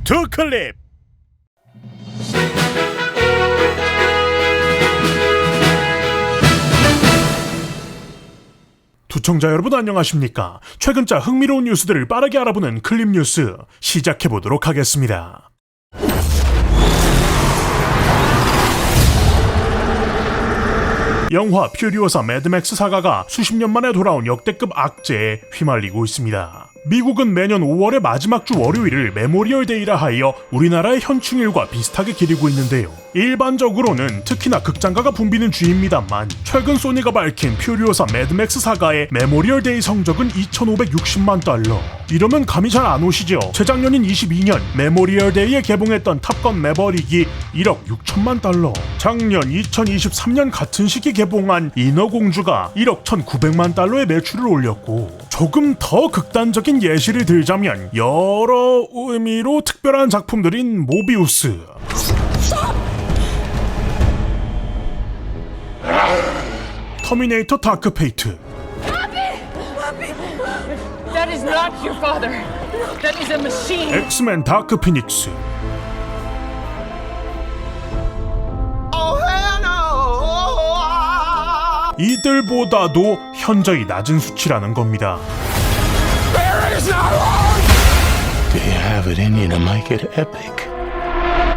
두 클립. 시청자 여러분 안녕하십니까? 최근자 흥미로운 뉴스들을 빠르게 알아보는 클립 뉴스 시작해보도록 하겠습니다. 영화 퓨리오사 매드맥스 사가가 수십 년 만에 돌아온 역대급 악재에 휘말리고 있습니다. 미국은 매년 5월의 마지막 주 월요일을 메모리얼 데이라 하여 우리나라의 현충일과 비슷하게 기리고 있는데요. 일반적으로는 특히나 극장가가 붐비는 주입니다만 최근 소니가 밝힌 퓨리오사 매드맥스 사가의 메모리얼 데이 성적은 2,560만 달러. 이러면 감이 잘 안 오시죠? 재작년인 22년 메모리얼 데이에 개봉했던 탑건 매버릭이 1억 6천만 달러. 작년 2023년 같은 시기 개봉한 인어공주가 1억 1,900만 달러의 매출을 올렸고, 조금 더 극단적인 예시를 들자면 여러 의미로 특별한 작품들인 모비우스, 터미네이터 다크 페이트, That is not your father. That is a machine. 엑스맨 다크 피닉스, 이들보다도 현저히 낮은 수치라는 겁니다. Do you have it in you to make it epic?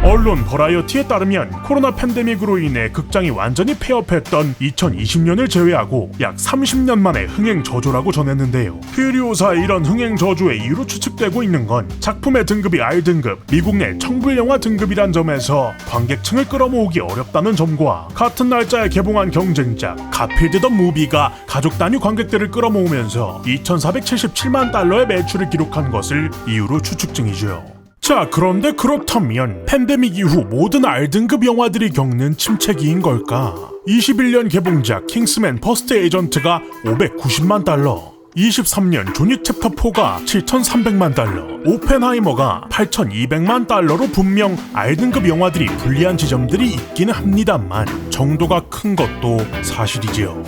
언론 버라이어티에 따르면 코로나 팬데믹으로 인해 극장이 완전히 폐업했던 2020년을 제외하고 약 30년 만에 흥행 저조라고 전했는데요. 퓨리오사의 이런 흥행 저조의 이유로 추측되고 있는 건 작품의 등급이 R등급, 미국 내 청불영화 등급이란 점에서 관객층을 끌어모으기 어렵다는 점과 같은 날짜에 개봉한 경쟁작 가필드 더 무비가 가족 단위 관객들을 끌어모으면서 2,477만 달러의 매출을 기록한 것을 이유로 추측 중이죠. 자, 그런데 그렇다면 팬데믹 이후 모든 R등급 영화들이 겪는 침체기인 걸까? 21년 개봉작 킹스맨 퍼스트 에이전트가 590만 달러, 23년 존 윅 챕터 4가 7,300만 달러, 오펜하이머가 8,200만 달러로 분명 R등급 영화들이 불리한 지점들이 있기는 합니다만 정도가 큰 것도 사실이지요.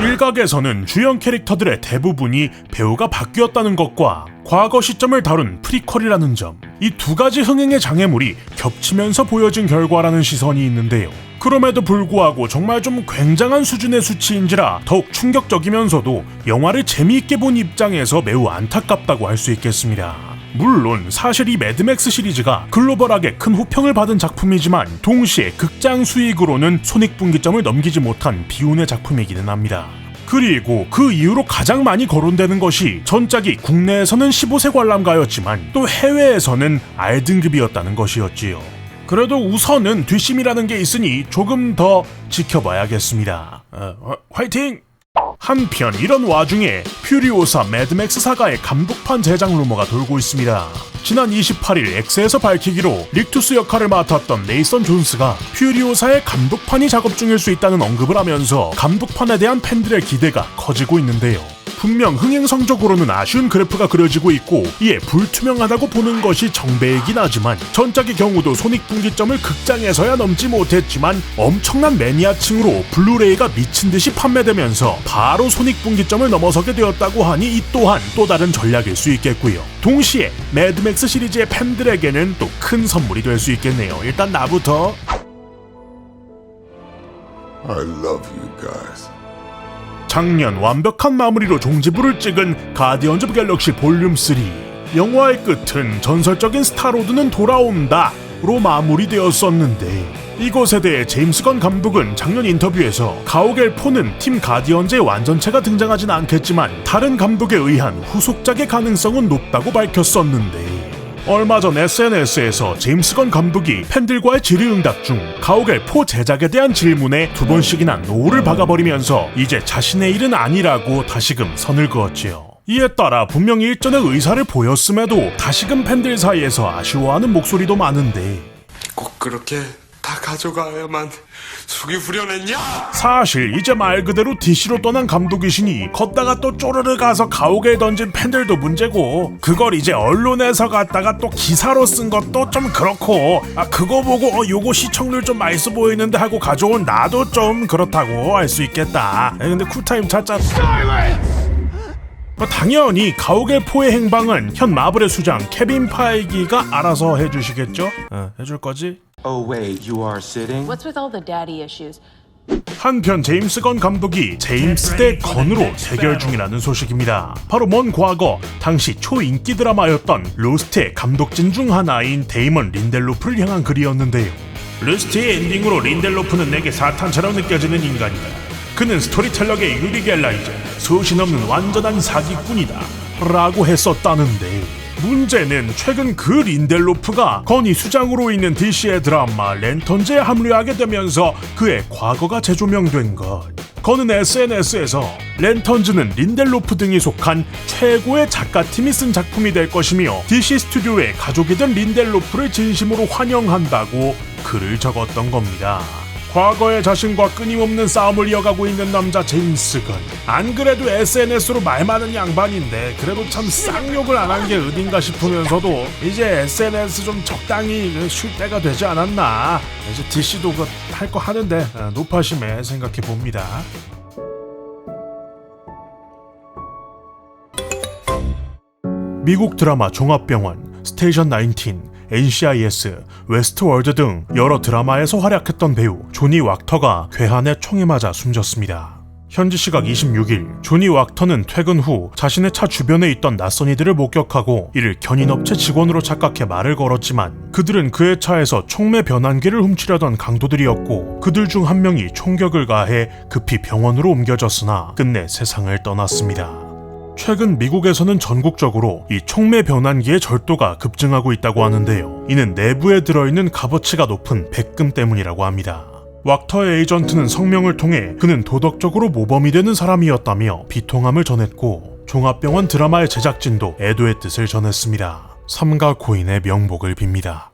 일각에서는 주연 캐릭터들의 대부분이 배우가 바뀌었다는 것과 과거 시점을 다룬 프리퀄이라는 점, 이 두 가지 흥행의 장애물이 겹치면서 보여진 결과라는 시선이 있는데요. 그럼에도 불구하고 정말 좀 굉장한 수준의 수치인지라 더욱 충격적이면서도 영화를 재미있게 본 입장에서 매우 안타깝다고 할 수 있겠습니다. 물론 사실 이 매드맥스 시리즈가 글로벌하게 큰 호평을 받은 작품이지만 동시에 극장 수익으로는 손익분기점을 넘기지 못한 비운의 작품이기는 합니다. 그리고 그 이후로 가장 많이 거론되는 것이 전작이 국내에서는 15세 관람가였지만 또 해외에서는 R등급이었다는 것이었지요. 그래도 우선은 뒷심이라는 게 있으니 조금 더 지켜봐야겠습니다. 화이팅! 한편 이런 와중에 퓨리오사 매드맥스 사가의 감독판 제작 루머가 돌고 있습니다. 지난 28일 X에서 밝히기로 릭투스 역할을 맡았던 네이선 존스가 퓨리오사의 감독판이 작업 중일 수 있다는 언급을 하면서 감독판에 대한 팬들의 기대가 커지고 있는데요. 분명 흥행 성적으로는 아쉬운 그래프가 그려지고 있고 이에 불투명하다고 보는 것이 정배이긴 하지만 전작의 경우도 손익분기점을 극장에서야 넘지 못했지만 엄청난 매니아층으로 블루레이가 미친듯이 판매되면서 바로 손익분기점을 넘어서게 되었다고 하니 이 또한 또 다른 전략일 수 있겠고요. 동시에 매드맥스 시리즈의 팬들에게는 또 큰 선물이 될 수 있겠네요. 일단 나부터 I love you guys. 작년 완벽한 마무리로 종지부를 찍은 가디언즈 오브 갤럭시 볼륨 3. 영화의 끝은 전설적인 스타로드는 돌아온다로 마무리되었었는데 이것에 대해 제임스 건 감독은 작년 인터뷰에서 가오갤 4는 팀 가디언즈의 완전체가 등장하진 않겠지만 다른 감독에 의한 후속작의 가능성은 높다고 밝혔었는데 얼마 전 SNS에서 제임스 건 감독이 팬들과의 질의응답 중 가오갤 4 제작에 대한 질문에 2번씩이나 노를 박아버리면서 이제 자신의 일은 아니라고 다시금 선을 그었지요. 이에 따라 분명히 일전의 의사를 보였음에도 다시금 팬들 사이에서 아쉬워하는 목소리도 많은데 꼭 그렇게 다 가져가야만 속이 후련했냐? 사실 이제 말 그대로 DC로 떠난 감독이시니 걷다가 또 쪼르르 가서 가오갤 던진 팬들도 문제고 그걸 이제 언론에서 갖다가 또 기사로 쓴 것도 좀 그렇고 그거 보고 요거 시청률 좀 맛있어 보이는데 하고 가져온 나도 좀 그렇다고 할 수 있겠다. 근데 쿨타임 찾자. 당연히 가오갤포의 행방은 현 마블의 수장 케빈 파이기가 알아서 해주시겠죠? 해줄 거지? Oh wait, you are sitting? What's with all the daddy issues? 한편 제임스 건 감독이 제임스 대 건으로 대결 중이라는 소식입니다. 바로 먼 과거 당시 초인기 드라마였던 로스트의 감독진 중 하나인 데이먼 린델로프를 향한 글이었는데요. 로스트의 엔딩으로 린델로프는 내게 사탄처럼 느껴지는 인간이다. 그는 스토리텔러계 유리 갤라이저, 수시 넘는 완전한 사기꾼이다 라고 했었다는데, 문제는 최근 그 린델로프가 건이 수장으로 있는 DC의 드라마 랜턴즈에 합류하게 되면서 그의 과거가 재조명된 것. 건은 SNS에서 랜턴즈는 린델로프 등이 속한 최고의 작가팀이 쓴 작품이 될 것이며 DC 스튜디오의 가족이 된 린델로프를 진심으로 환영한다고 글을 적었던 겁니다. 과거의 자신과 끊임없는 싸움을 이어가고 있는 남자 제임스 건. 안 그래도 SNS로 말 많은 양반인데 그래도 참 쌍욕을 안 한 게 어딘가 싶으면서도 이제 SNS 좀 적당히 쉴 때가 되지 않았나. 이제 DC도 할 거 하는데 노파심에 생각해 봅니다. 미국 드라마 종합병원, 스테이션 19, NCIS, 웨스트월드 등 여러 드라마에서 활약했던 배우 조니 왁터가 괴한에 총에 맞아 숨졌습니다. 현지 시각 26일, 조니 왁터는 퇴근 후 자신의 차 주변에 있던 낯선 이들을 목격하고 이를 견인업체 직원으로 착각해 말을 걸었지만 그들은 그의 차에서 촉매 변환기를 훔치려던 강도들이었고 그들 중 한 명이 총격을 가해 급히 병원으로 옮겨졌으나 끝내 세상을 떠났습니다. 최근 미국에서는 전국적으로 이 촉매 변환기의 절도가 급증하고 있다고 하는데요. 이는 내부에 들어있는 값어치가 높은 백금 때문이라고 합니다. 왁터의 에이전트는 성명을 통해 그는 도덕적으로 모범이 되는 사람이었다며 비통함을 전했고 종합병원 드라마의 제작진도 애도의 뜻을 전했습니다. 삼가 고인의 명복을 빕니다.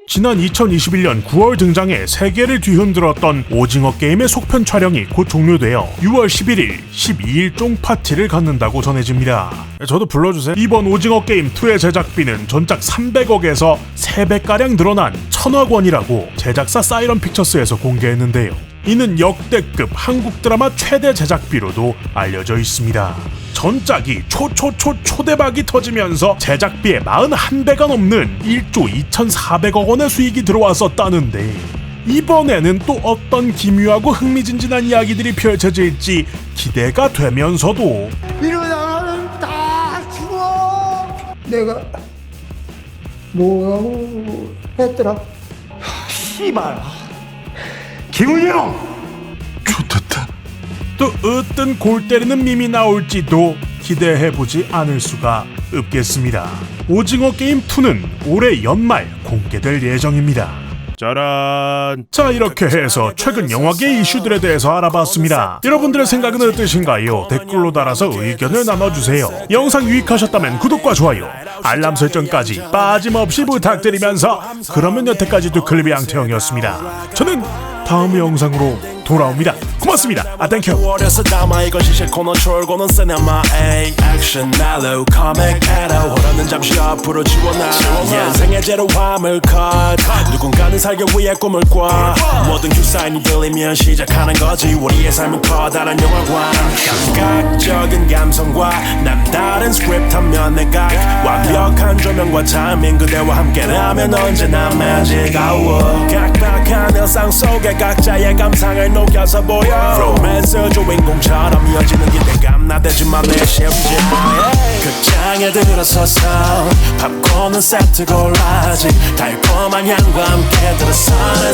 지난 2021년 9월 등장해 세계를 뒤흔들었던 오징어 게임의 속편 촬영이 곧 종료되어 6월 11일, 12일종 파티를 갖는다고 전해집니다. 저도 불러주세요. 이번 오징어 게임 2의 제작비는 전작 300억에서 3배가량 늘어난 1000억 원이라고 제작사 사이런 픽처스에서 공개했는데요. 이는 역대급 한국 드라마 최대 제작비로도 알려져 있습니다. 전작이 초대박이 터지면서 제작비의 41배가 넘는 1조 2,400억 원의 수익이 들어왔었다는데 이번에는 또 어떤 기묘하고 흥미진진한 이야기들이 펼쳐질지 기대가 되면서도 이러다가는 다 죽어. 내가 뭐라고 했더라? 씨발 김은희 형 좋겠다. 또 어떤 골 때리는 밈이 나올지도 기대해보지 않을 수가 없겠습니다. 오징어 게임 2는 올해 연말 공개될 예정입니다. 짜란. 자, 이렇게 해서 최근 영화계 이슈들에 대해서 알아봤습니다. 여러분들의 생각은 어떠신가요? 댓글로 달아서 의견을 나눠주세요. 영상 유익하셨다면 구독과 좋아요, 알람 설정까지 빠짐없이 부탁드리면서 그러면 여태까지도 클립의 양태형이었습니다. 저는 다음 영상으로 돌아옵니다. 고맙습니다. 땡큐. 어려서 담아 이것이 실코너 철고는 시네마 액션 멜로 코믹 에러 호러는 잠시 앞으로 지워놔 인생의 제로 화물 컷 누군가는 살기 위해 꿈을 꿔 모든 큐사인이 들리면 시작하는 거지 우리의 삶은 커다란 영화관 감각적인 감성과 남다른 스크립트 한 면내각 완벽한 조명과 타이밍 그대와 함께라면 언제나 매직아워 각박한 일상 속에 각자의 감상을 녹여서 보여 로맨스 주인공처럼 이어지는 기대감 나대지만 내 심장 극장에 들어서서 팝콘은 세트 골라지 달콤한 향과 함께 들어서는